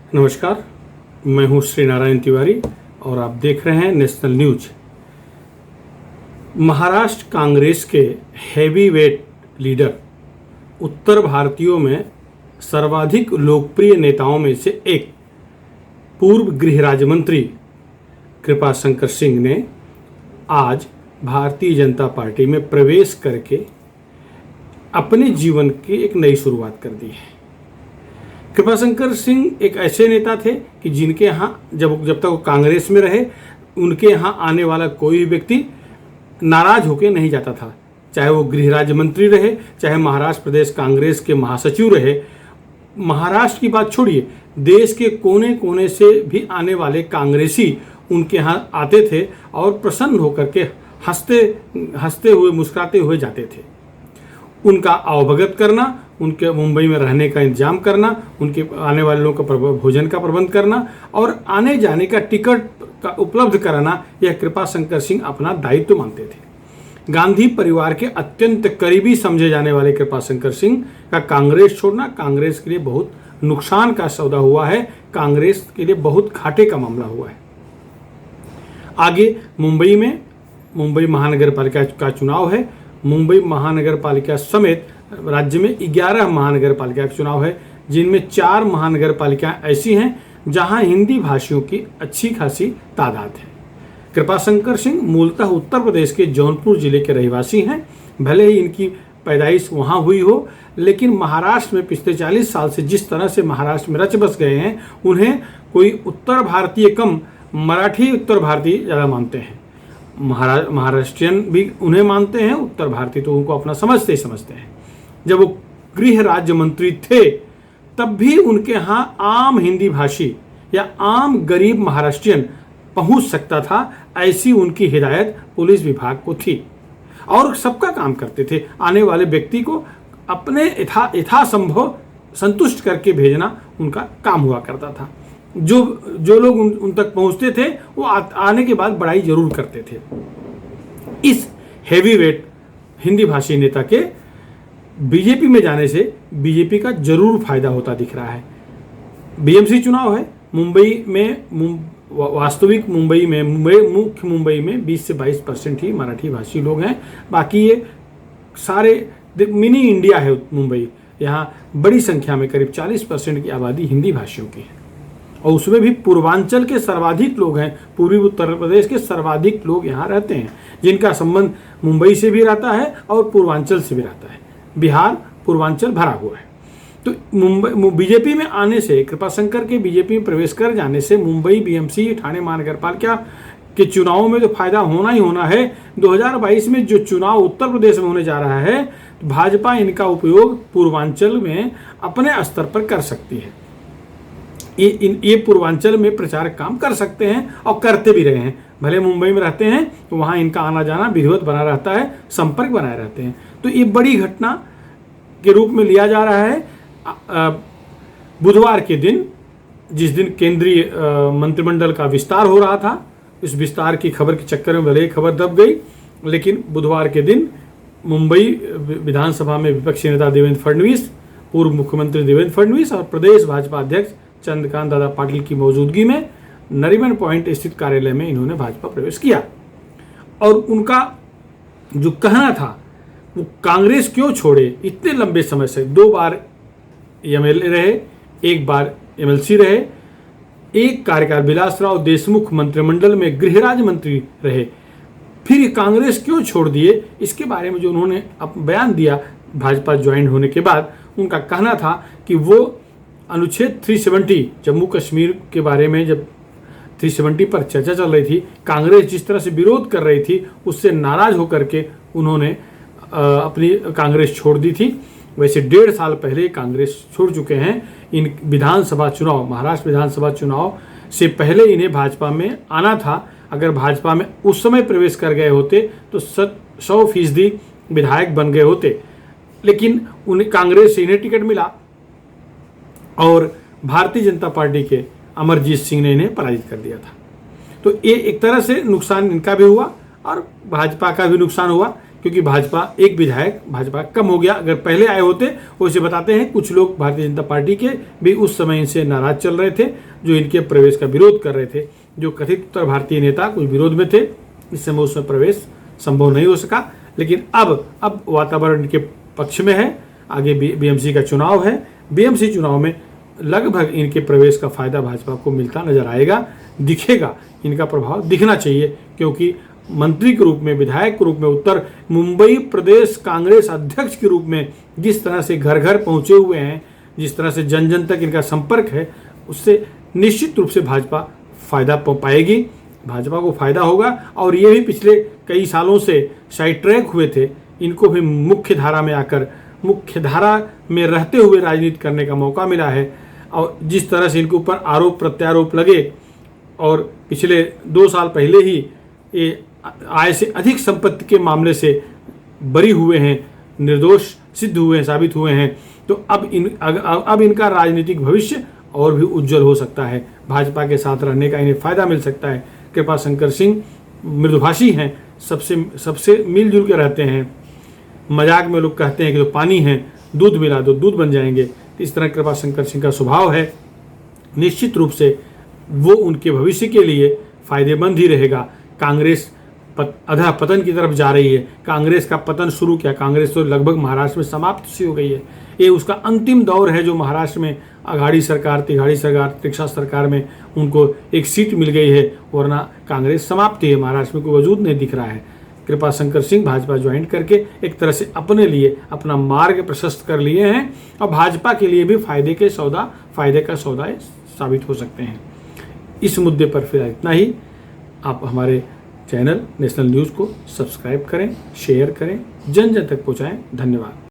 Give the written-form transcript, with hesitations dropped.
नमस्कार, मैं हूं श्री नारायण तिवारी और आप देख रहे हैं नेशनल न्यूज। महाराष्ट्र कांग्रेस के हैवीवेट लीडर, उत्तर भारतीयों में सर्वाधिक लोकप्रिय नेताओं में से एक पूर्व गृह राज्य मंत्री कृपाशंकर सिंह ने आज भारतीय जनता पार्टी में प्रवेश करके अपने जीवन की एक नई शुरुआत कर दी है। कृपाशंकर सिंह एक ऐसे नेता थे कि जिनके यहाँ जब तक वो कांग्रेस में रहे, उनके यहाँ आने वाला कोई व्यक्ति नाराज होकर नहीं जाता था। चाहे वो गृह राज्य मंत्री रहे, चाहे महाराष्ट्र प्रदेश कांग्रेस के महासचिव रहे। महाराष्ट्र की बात छोड़िए, देश के कोने कोने से भी आने वाले कांग्रेसी उनके यहाँ आते थे और प्रसन्न होकर के हंसते हुए मुस्कुराते हुए जाते थे। उनका आवभगत करना, उनके मुंबई में रहने का इंतजाम करना, उनके आने वाले लोगों का भोजन का प्रबंध करना और आने जाने का टिकट का उपलब्ध कराना, यह कृपाशंकर सिंह अपना दायित्व मानते थे। गांधी परिवार के अत्यंत करीबी समझे जाने वाले कृपाशंकर सिंह का कांग्रेस छोड़ना कांग्रेस के लिए बहुत नुकसान का सौदा हुआ है, कांग्रेस के लिए बहुत घाटे का मामला हुआ है। आगे मुंबई महानगर पालिका का चुनाव है। मुंबई महानगर पालिका समेत राज्य में 11 महानगर पालिका का चुनाव है, जिनमें 4 महानगर पालिकाएं ऐसी हैं जहां हिंदी भाषियों की अच्छी खासी तादाद है। कृपाशंकर सिंह मूलतः उत्तर प्रदेश के जौनपुर जिले के रहवासी हैं। भले ही इनकी पैदाइश वहां हुई हो, लेकिन महाराष्ट्र में पिछले 40 साल से जिस तरह से महाराष्ट्र में रच बस गए हैं, उन्हें कोई उत्तर भारतीय कम मराठी उत्तर भारतीय ज़्यादा मानते हैं। महाराष्ट्रियन भी उन्हें मानते हैं, उत्तर भारतीय तो उनको अपना समझते ही समझते हैं। जब वो गृह राज्य मंत्री थे तब भी उनके यहाँ आम हिंदी भाषी या आम गरीब महाराष्ट्रियन पहुंच सकता था, ऐसी उनकी हिदायत पुलिस विभाग को थी और सबका काम करते थे। आने वाले व्यक्ति को अपने यथासंभव संतुष्ट करके भेजना उनका काम हुआ करता था। जो लोग उन तक पहुंचते थे वो आने के बाद बड़ाई जरूर करते थे। इस हैवीवेट हिंदी भाषी नेता के बीजेपी में जाने से बीजेपी का जरूर फायदा होता दिख रहा है। बीएमसी चुनाव है मुंबई में। वास्तविक मुंबई में 20 से 22% ही मराठी भाषी लोग हैं। बाकी ये सारे मिनी इंडिया है मुंबई। यहाँ बड़ी संख्या में करीब 40% की आबादी हिंदी भाषियों की है और उसमें भी पूर्वांचल के सर्वाधिक लोग हैं। पूर्वी उत्तर प्रदेश के सर्वाधिक लोग यहाँ रहते हैं, जिनका संबंध मुंबई से भी रहता है और पूर्वांचल से भी रहता है। बिहार पूर्वांचल भरा हुआ है। तो मुंबई बीजेपी में आने से, कृपाशंकर के बीजेपी में प्रवेश कर जाने से मुंबई बीएमसी ठाणे महानगर पालिका के चुनावों में तो फायदा होना ही होना है। 2022 में जो चुनाव उत्तर प्रदेश में होने जा रहा है, भाजपा इनका उपयोग पूर्वांचल में अपने स्तर पर कर सकती है। ये पूर्वांचल में प्रचार काम कर सकते हैं और करते भी रहे हैं। भले मुंबई में रहते हैं तो वहाँ इनका आना जाना विधिवत बना रहता है, संपर्क बनाए रहते हैं। तो ये बड़ी घटना के रूप में लिया जा रहा है। बुधवार के दिन, जिस दिन केंद्रीय मंत्रिमंडल का विस्तार हो रहा था, इस विस्तार की खबर के चक्कर में भले ही खबर दब गई, लेकिन बुधवार के दिन मुंबई विधानसभा में विपक्षी नेता देवेंद्र फडणवीस, पूर्व मुख्यमंत्री देवेंद्र फडणवीस और प्रदेश भाजपा अध्यक्ष चंद्रकांत दादा पाटिल की मौजूदगी में नरीमन पॉइंट स्थित कार्यालय में इन्होंने भाजपा प्रवेश किया। और उनका जो कहना था, वो कांग्रेस क्यों छोड़े, इतने लंबे समय से 2 बार एमएलए रहे, 1 बार एमएलसी रहे, एक कार्यकाल विलासराव देशमुख मंत्रिमंडल में गृह राज्य मंत्री रहे, फिर कांग्रेस क्यों छोड़ दिए, इसके बारे में जो उन्होंने बयान दिया भाजपा ज्वाइन होने के बाद, उनका कहना था कि वो अनुच्छेद 370 जम्मू कश्मीर के बारे में, जब 370 पर चर्चा चल रही थी, कांग्रेस जिस तरह से विरोध कर रही थी, उससे नाराज होकर के उन्होंने अपनी कांग्रेस छोड़ दी थी। वैसे 1.5 साल पहले कांग्रेस छोड़ चुके हैं। इन विधानसभा चुनाव, महाराष्ट्र विधानसभा चुनाव से पहले इन्हें भाजपा में आना था। अगर भाजपा में उस समय प्रवेश कर गए होते तो 100% विधायक बन गए होते, लेकिन उन्हें कांग्रेस से इन्हें टिकट मिला और भारतीय जनता पार्टी के अमरजीत सिंह ने इन्हें पराजित कर दिया था। तो ये एक तरह से नुकसान इनका भी हुआ और भाजपा का भी नुकसान हुआ क्योंकि भाजपा एक विधायक भाजपा कम हो गया। अगर पहले आए होते, वो इसे बताते हैं, कुछ लोग भारतीय जनता पार्टी के भी उस समय इनसे नाराज चल रहे थे, जो इनके प्रवेश का विरोध कर रहे थे। जो कथित उत्तर भारतीय नेता कुछ विरोध में थे, इस समय उसमें प्रवेश संभव नहीं हो सका। लेकिन अब वातावरण इनके पक्ष में है। आगे बीएमसी का चुनाव है। बीएमसी चुनाव में लगभग इनके प्रवेश का फायदा भाजपा को मिलता नजर आएगा, दिखेगा। इनका प्रभाव दिखना चाहिए, क्योंकि मंत्री के रूप में, विधायक के रूप में, उत्तर मुंबई प्रदेश कांग्रेस अध्यक्ष के रूप में जिस तरह से घर घर पहुंचे हुए हैं, जिस तरह से जन जन तक इनका संपर्क है, उससे निश्चित रूप से भाजपा फायदा पाएगी, भाजपा को फायदा होगा। और ये भी पिछले कई सालों से साइड ट्रैक हुए थे, इनको भी मुख्य धारा में आकर, मुख्य धारा में रहते हुए राजनीति करने का मौका मिला है। और जिस तरह से इनके ऊपर आरोप प्रत्यारोप लगे, और पिछले 2 साल पहले ही ये आय से अधिक संपत्ति के मामले से बरी हुए हैं, निर्दोष सिद्ध हुए हैं, साबित हुए हैं, तो अब इनका राजनीतिक भविष्य और भी उज्जवल हो सकता है। भाजपा के साथ रहने का इन्हें फायदा मिल सकता है। कृपाशंकर सिंह मृदुभाषी हैं, सबसे मिलजुल के रहते हैं। मजाक में लोग कहते हैं कि जो पानी है, दूध मिला दो दूध बन जाएंगे। इस तरह कृपाशंकर सिंह का स्वभाव है। निश्चित रूप से वो उनके भविष्य के लिए फायदेमंद ही रहेगा। कांग्रेस अधः पतन की तरफ जा रही है। कांग्रेस का पतन शुरू किया, कांग्रेस तो लगभग महाराष्ट्र में समाप्त सी हो गई है। ये उसका अंतिम दौर है, जो महाराष्ट्र में अघाड़ी सरकार, तिघाड़ी सरकार, त्रिक्षा सरकार में उनको एक सीट मिल गई है, वरना कांग्रेस समाप्त है, महाराष्ट्र में कोई वजूद नहीं दिख रहा है। कृपाशंकर सिंह भाजपा ज्वाइन करके एक तरह से अपने लिए अपना मार्ग प्रशस्त कर लिए हैं, और भाजपा के लिए भी फायदे का सौदा साबित हो सकते हैं। इस मुद्दे पर फिलहाल इतना ही। आप हमारे चैनल नेशनल न्यूज़ को सब्सक्राइब करें, शेयर करें, जन जन तक पहुँचाएं। धन्यवाद।